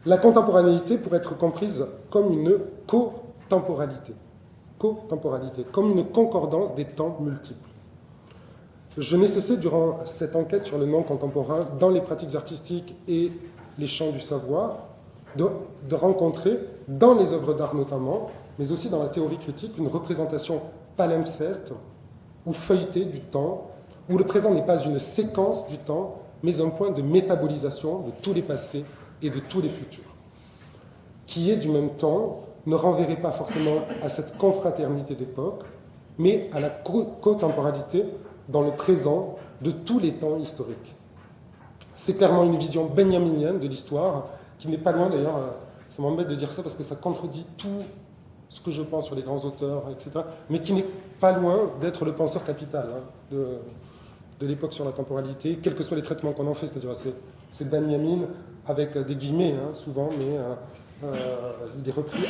La contemporanéité pourrait être comprise comme une cotemporalité, comme une concordance des temps multiples. Je n'ai cessé durant cette enquête sur le non contemporain, dans les pratiques artistiques et les champs du savoir, de rencontrer, dans les œuvres d'art notamment, mais aussi dans la théorie critique, une représentation palimpseste ou feuilletée du temps, où le présent n'est pas une séquence du temps, mais un point de métabolisation de tous les passés et de tous les futurs. Qui est du même temps, ne renverrait pas forcément à cette confraternité d'époque, mais à la cotemporalité dans le présent de tous les temps historiques. C'est clairement une vision benjaminienne de l'histoire, qui n'est pas loin d'ailleurs, ça m'embête de dire ça parce que ça contredit tout ce que je pense sur les grands auteurs, etc., mais qui n'est pas loin d'être le penseur capital de l'époque sur la temporalité, quels que soient les traitements qu'on en fait, c'est-à-dire c'est Benjamin avec des guillemets souvent, mais il est repris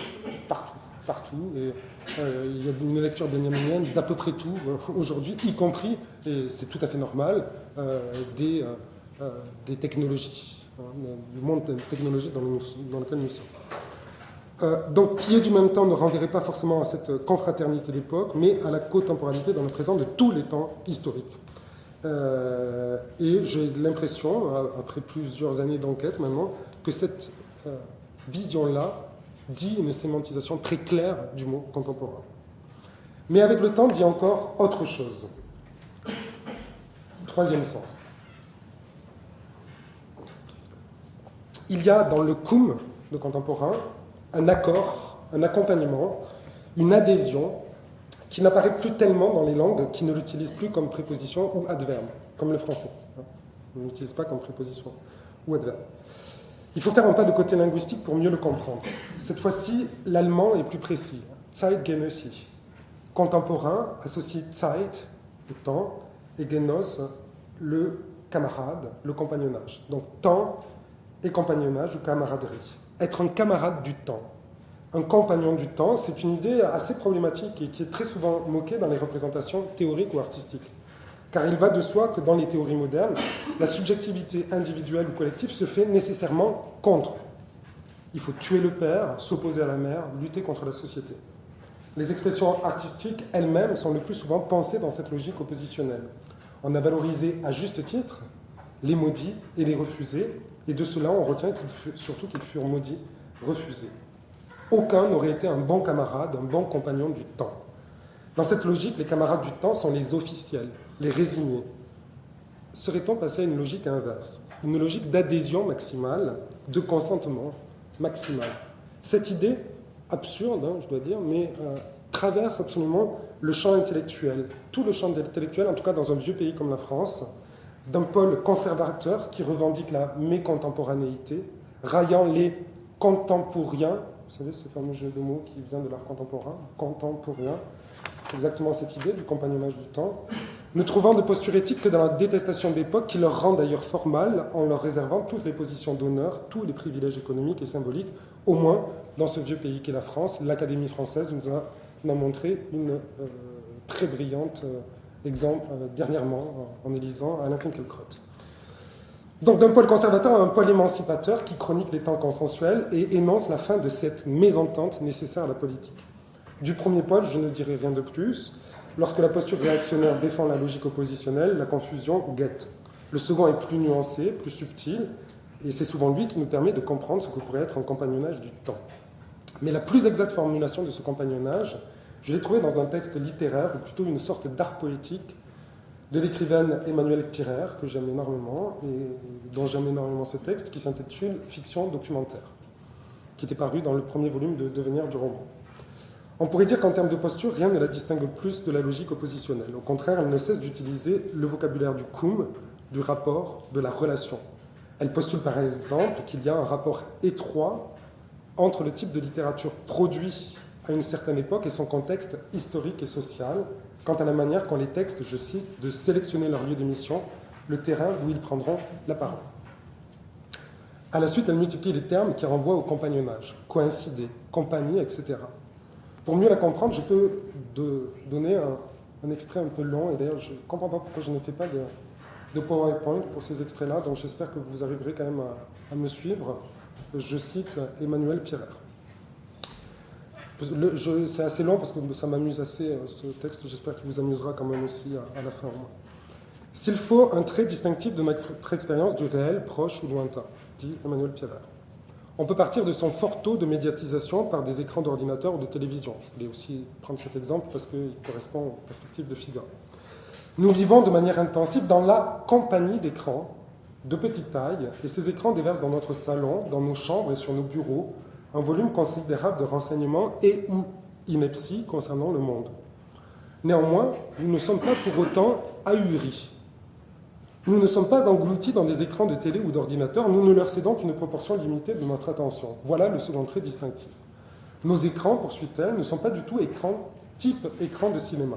partout, et il y a une lecture benjaminienne d'à peu près tout aujourd'hui, y compris, et c'est tout à fait normal, des technologies, du monde technologique dans lequel nous sommes. Donc, qui est du même temps ne renverrait pas forcément à cette confraternité d'époque, mais à la cotemporalité dans le présent de tous les temps historiques. Et j'ai l'impression, après plusieurs années d'enquête maintenant, que cette vision-là dit une sémantisation très claire du mot contemporain. Mais avec le temps, dit encore autre chose. Troisième sens. Il y a dans le cum de contemporain un accord, un accompagnement, une adhésion qui n'apparaît plus tellement dans les langues qui ne l'utilisent plus comme préposition ou adverbe, comme le français. On ne l'utilise pas comme préposition ou adverbe. Il faut faire un pas de côté linguistique pour mieux le comprendre. Cette fois-ci, l'allemand est plus précis. Zeitgenössisch. Contemporain associe Zeit, le temps, et Genos, le camarade, le compagnonnage. Donc temps et compagnonnage ou camaraderie. Être un camarade du temps. un compagnon du temps, c'est une idée assez problématique et qui est très souvent moquée dans les représentations théoriques ou artistiques. Car il va de soi que dans les théories modernes, la subjectivité individuelle ou collective se fait nécessairement contre. Il faut tuer le père, s'opposer à la mère, lutter contre la société. Les expressions artistiques elles-mêmes sont le plus souvent pensées dans cette logique oppositionnelle. On a valorisé à juste titre les maudits et les refusés, et de cela on retient surtout qu'ils furent maudits, refusés. Aucun n'aurait été un bon camarade, un bon compagnon du temps. Dans cette logique, les camarades du temps sont les officiels, les résignés. Serait-on passé à une logique inverse, une logique d'adhésion maximale, de consentement maximal? Cette idée, absurde, je dois dire, mais traverse absolument le champ intellectuel, tout le champ intellectuel, en tout cas dans un vieux pays comme la France, d'un pôle conservateur qui revendique la mécontemporanéité, raillant les contemporains. Vous savez, ce fameux jeu de mots qui vient de l'art contemporain, contemporain, c'est exactement cette idée du compagnonnage du temps, ne trouvant de posture éthique que dans la détestation d'époque qui leur rend d'ailleurs formale en leur réservant toutes les positions d'honneur, tous les privilèges économiques et symboliques, au moins dans ce vieux pays qu'est la France. L'Académie française nous a montré une très brillante exemple dernièrement en élisant Alain Finkielkraut. Donc d'un pôle conservateur à un pôle émancipateur qui chronique les temps consensuels et énonce la fin de cette mésentente nécessaire à la politique. Du premier pôle, je ne dirai rien de plus. Lorsque la posture réactionnaire défend la logique oppositionnelle, la confusion guette. Le second est plus nuancé, plus subtil, et c'est souvent lui qui nous permet de comprendre ce que pourrait être un compagnonnage du temps. Mais la plus exacte formulation de ce compagnonnage, je l'ai trouvée dans un texte littéraire, ou plutôt une sorte d'art poétique, de l'écrivaine Emmanuelle Pirer, que j'aime énormément, et dont j'aime énormément ce texte, qui s'intitule « Fiction documentaire », qui était paru dans le premier volume de Devenir du roman. On pourrait dire qu'en termes de posture, rien ne la distingue plus de la logique oppositionnelle. Au contraire, elle ne cesse d'utiliser le vocabulaire du cum, du rapport, de la relation. Elle postule par exemple qu'il y a un rapport étroit entre le type de littérature produit à une certaine époque et son contexte historique et social, quant à la manière qu'ont les textes, je cite, de sélectionner leur lieu d'émission, le terrain où ils prendront la parole. À la suite, elle multiplie les termes qui renvoient au compagnonnage, coïncider, compagnie, etc. Pour mieux la comprendre, je peux donner un extrait un peu long, et d'ailleurs je ne comprends pas pourquoi je ne fais pas de PowerPoint pour ces extraits-là, donc j'espère que vous arriverez quand même à me suivre. Je cite Emmanuelle Pirer. C'est assez long parce que ça m'amuse assez, ce texte, j'espère qu'il vous amusera quand même aussi à la fin. S'il faut un trait distinctif de notre expérience du réel, proche ou lointain, dit Emmanuelle Pirer. On peut partir de son fort taux de médiatisation par des écrans d'ordinateur ou de télévision. Je voulais aussi prendre cet exemple parce qu'il correspond aux perspectives de Figaro. Nous vivons de manière intensive dans la compagnie d'écrans de petite taille, et ces écrans déversent dans notre salon, dans nos chambres et sur nos bureaux un volume considérable de renseignements et ou inepties concernant le monde. Néanmoins, nous ne sommes pas pour autant ahuris. Nous ne sommes pas engloutis dans des écrans de télé ou d'ordinateur, nous ne leur cédons qu'une proportion limitée de notre attention. Voilà le second trait distinctif. Nos écrans, poursuit-elle, ne sont pas du tout type écran de cinéma.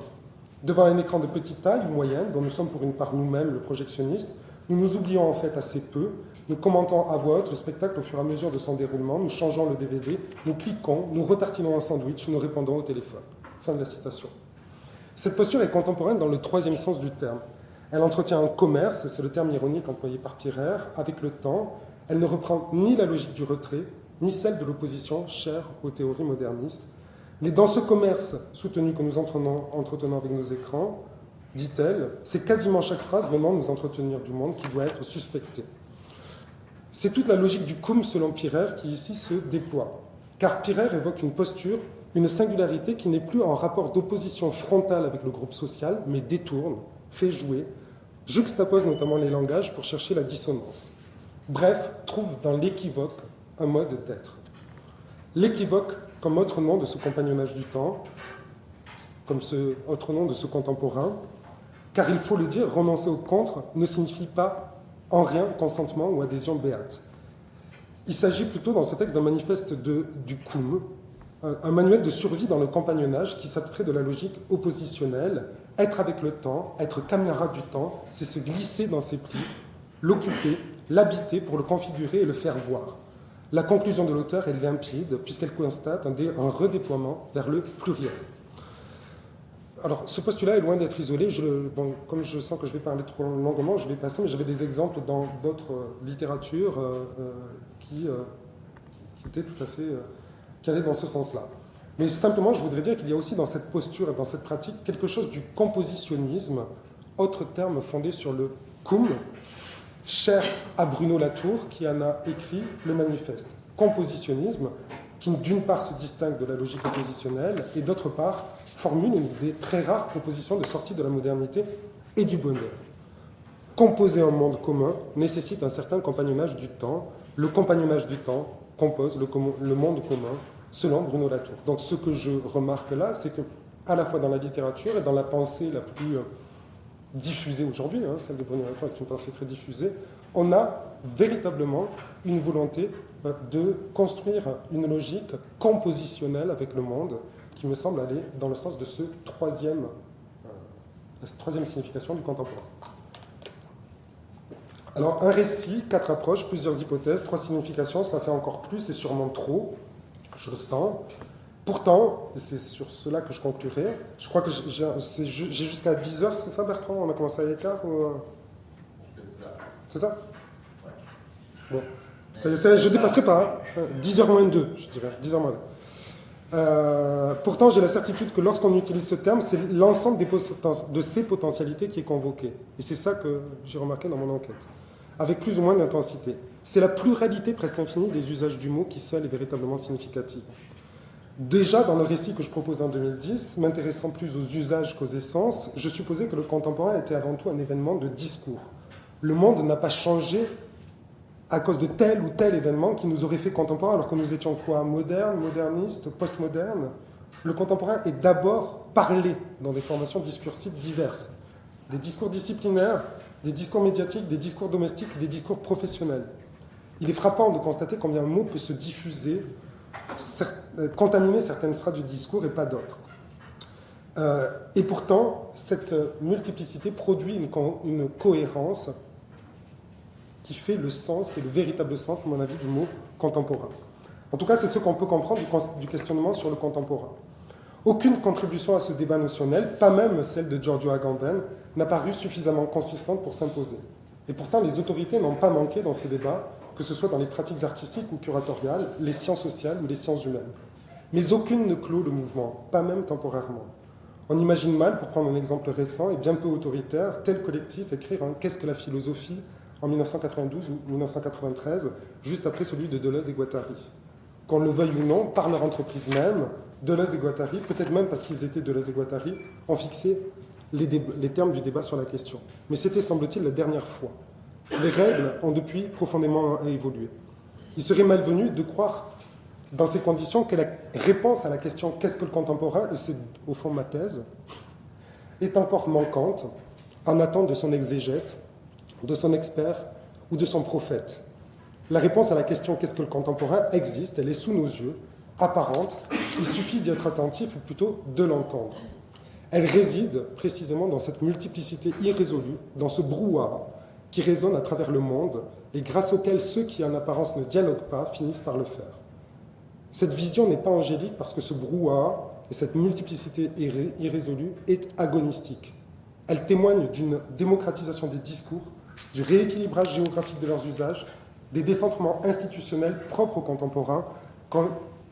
Devant un écran de petite taille ou moyenne, dont nous sommes pour une part nous-mêmes le projectionniste, nous nous oublions en fait assez peu, nous commentons à voix haute le spectacle au fur et à mesure de son déroulement, nous changeons le DVD, nous cliquons, nous retartinons un sandwich, nous répondons au téléphone. Fin de la citation. Cette posture est contemporaine dans le troisième sens du terme. Elle entretient un commerce, c'est le terme ironique employé par Pirer, avec le temps. Elle ne reprend ni la logique du retrait, ni celle de l'opposition chère aux théories modernistes. Mais dans ce commerce soutenu que nous entretenons avec nos écrans, dit-elle, c'est quasiment chaque phrase venant nous entretenir du monde qui doit être suspectée. C'est toute la logique du cum selon Pirer qui ici se déploie. Car Pirer évoque une posture, une singularité qui n'est plus en rapport d'opposition frontale avec le groupe social, mais détourne, fait jouer, juxtapose notamment les langages pour chercher la dissonance. Bref, trouve dans l'équivoque un mode d'être. L'équivoque comme autre nom de ce compagnonnage du temps, comme autre nom de ce contemporain, car il faut le dire, renoncer au contre ne signifie pas en rien consentement ou adhésion béate. Il s'agit plutôt dans ce texte d'un manifeste du cum, un manuel de survie dans le compagnonnage qui s'abstrait de la logique oppositionnelle. Être avec le temps, être camarade du temps, c'est se glisser dans ses plis, l'occuper, l'habiter pour le configurer et le faire voir. La conclusion de l'auteur est limpide, puisqu'elle constate un redéploiement vers le pluriel. Alors, ce postulat est loin d'être isolé. Comme je sens que je vais parler trop longuement, je vais passer, mais j'avais des exemples dans d'autres littératures qui étaient tout à fait... qui allaient dans ce sens-là. Mais simplement, je voudrais dire qu'il y a aussi dans cette posture et dans cette pratique quelque chose du compositionnisme, autre terme fondé sur le cum, cher à Bruno Latour, qui en a écrit le manifeste. Compositionnisme, qui d'une part se distingue de la logique oppositionnelle, et d'autre part formule une des très rares propositions de sortie de la modernité et du bonheur. Composer un monde commun nécessite un certain compagnonnage du temps. Le compagnonnage du temps compose le monde commun, selon Bruno Latour. Donc ce que je remarque là, c'est que à la fois dans la littérature et dans la pensée la plus diffusée aujourd'hui, celle de Bruno Latour est une pensée très diffusée, on a véritablement une volonté de construire une logique compositionnelle avec le monde qui me semble aller dans le sens de cette troisième signification du contemporain. Alors, un récit, 4 approches, plusieurs hypothèses, 3 significations, cela fait encore plus et sûrement trop, je le sens. Pourtant, et c'est sur cela que je conclurai, je crois que j'ai jusqu'à 10h, c'est ça Bertrand? On a commencé à l'écart ou... C'est ça? Bon. Je ne dépasserai pas, 10h moins 2, je dirais, 10h moins 2. Pourtant, j'ai la certitude que lorsqu'on utilise ce terme, c'est l'ensemble de ces potentialités qui est convoqué. Et c'est ça que j'ai remarqué dans mon enquête, avec plus ou moins d'intensité. C'est la pluralité presque infinie des usages du mot qui seule est véritablement significative. Déjà, dans le récit que je propose en 2010, m'intéressant plus aux usages qu'aux essences, je supposais que le contemporain était avant tout un événement de discours. Le monde n'a pas changé à cause de tel ou tel événement qui nous aurait fait contemporain, alors que nous étions quoi? Modernes, modernistes, postmodernes. Le contemporain est d'abord parlé dans des formations discursives diverses. Des discours disciplinaires, des discours médiatiques, des discours domestiques, des discours professionnels. Il est frappant de constater combien un mot peut se diffuser, contaminer certaines strates du discours et pas d'autres. Et pourtant, cette multiplicité produit une cohérence qui fait le sens et le véritable sens, à mon avis, du mot contemporain. En tout cas, c'est ce qu'on peut comprendre du questionnement sur le contemporain. Aucune contribution à ce débat notionnel, pas même celle de Giorgio Agamben, n'a paru suffisamment consistante pour s'imposer. Et pourtant, les autorités n'ont pas manqué dans ce débat, que ce soit dans les pratiques artistiques ou curatoriales, les sciences sociales ou les sciences humaines. Mais aucune ne clôt le mouvement, pas même temporairement. On imagine mal, pour prendre un exemple récent et bien peu autoritaire, tel collectif écrire « Qu'est-ce que la philosophie ?» en 1992 ou 1993, juste après celui de Deleuze et Guattari. Qu'on le veuille ou non, par leur entreprise même, Deleuze et Guattari, peut-être même parce qu'ils étaient Deleuze et Guattari, ont fixé les termes du débat sur la question. Mais c'était, semble-t-il, la dernière fois. Les règles ont depuis profondément évolué. Il serait malvenu de croire, dans ces conditions, que la réponse à la question « Qu'est-ce que le contemporain ?» et c'est au fond ma thèse, est encore manquante, en attente de son exégète, de son expert ou de son prophète. La réponse à la question « Qu'est-ce que le contemporain ?» existe, elle est sous nos yeux, apparente, il suffit d'y être attentif ou plutôt de l'entendre. Elle réside précisément dans cette multiplicité irrésolue, dans ce brouhaha qui résonne à travers le monde et grâce auquel ceux qui en apparence ne dialoguent pas finissent par le faire. Cette vision n'est pas angélique parce que ce brouhaha et cette multiplicité irrésolue est agonistique. Elle témoigne d'une démocratisation des discours, du rééquilibrage géographique de leurs usages, des décentrements institutionnels propres aux contemporains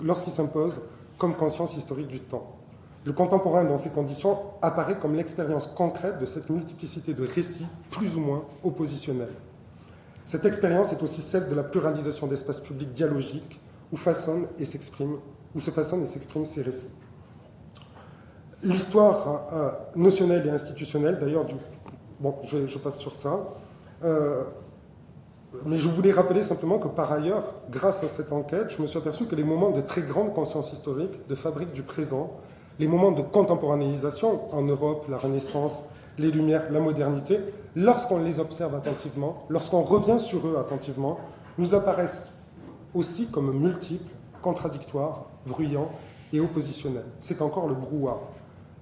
lorsqu'ils s'imposent comme conscience historique du temps. Le contemporain, dans ces conditions, apparaît comme l'expérience concrète de cette multiplicité de récits plus ou moins oppositionnels. Cette expérience est aussi celle de la pluralisation d'espaces publics dialogiques où se façonnent et s'expriment ces récits. L'histoire notionnelle et institutionnelle, d'ailleurs, je passe sur ça, mais je voulais rappeler simplement que par ailleurs, grâce à cette enquête, je me suis aperçu que les moments de très grande conscience historique, de fabrique du présent, les moments de contemporanéisation en Europe, la Renaissance, les Lumières, la modernité, lorsqu'on les observe attentivement, lorsqu'on revient sur eux attentivement, nous apparaissent aussi comme multiples, contradictoires, bruyants et oppositionnels. C'est encore le brouhaha.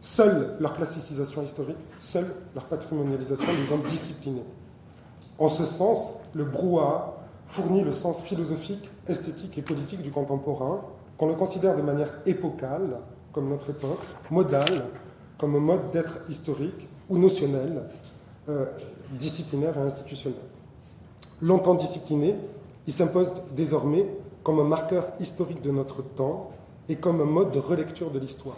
Seule leur classicisation historique, seule leur patrimonialisation les ont disciplinés. En ce sens, le brouhaha fournit le sens philosophique, esthétique et politique du contemporain, qu'on le considère de manière épocale, comme notre époque, modale, comme un mode d'être historique, ou notionnel, disciplinaire et institutionnel. Longtemps discipliné, il s'impose désormais comme un marqueur historique de notre temps et comme un mode de relecture de l'histoire.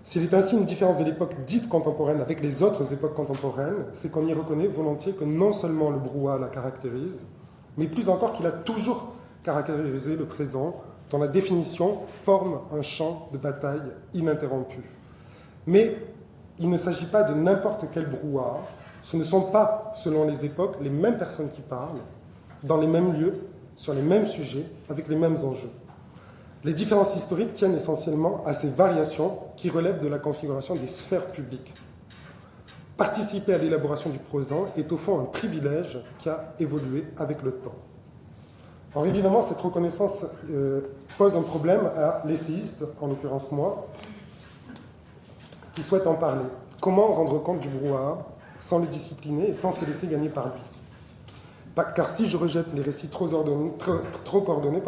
S'il est ainsi une différence de l'époque dite contemporaine avec les autres époques contemporaines, c'est qu'on y reconnaît volontiers que non seulement le brouhaha la caractérise, mais plus encore qu'il a toujours caractérisé le présent, dont la définition forme un champ de bataille ininterrompu. Mais il ne s'agit pas de n'importe quel brouhaha, ce ne sont pas, selon les époques, les mêmes personnes qui parlent, dans les mêmes lieux, sur les mêmes sujets, avec les mêmes enjeux. Les différences historiques tiennent essentiellement à ces variations qui relèvent de la configuration des sphères publiques. Participer à l'élaboration du présent est au fond un privilège qui a évolué avec le temps. Alors évidemment, cette reconnaissance pose un problème à l'essayiste, en l'occurrence moi, qui souhaite en parler. Comment rendre compte du brouhaha sans le discipliner et sans se laisser gagner par lui? Car si je rejette les récits trop coordonnés,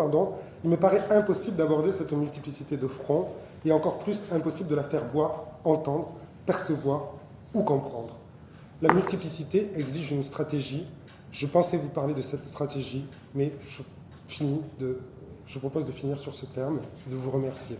il me paraît impossible d'aborder cette multiplicité de fronts et encore plus impossible de la faire voir, entendre, percevoir ou comprendre. La multiplicité exige une stratégie. Je pensais vous parler de cette stratégie, mais je propose de finir sur ce terme et de vous remercier.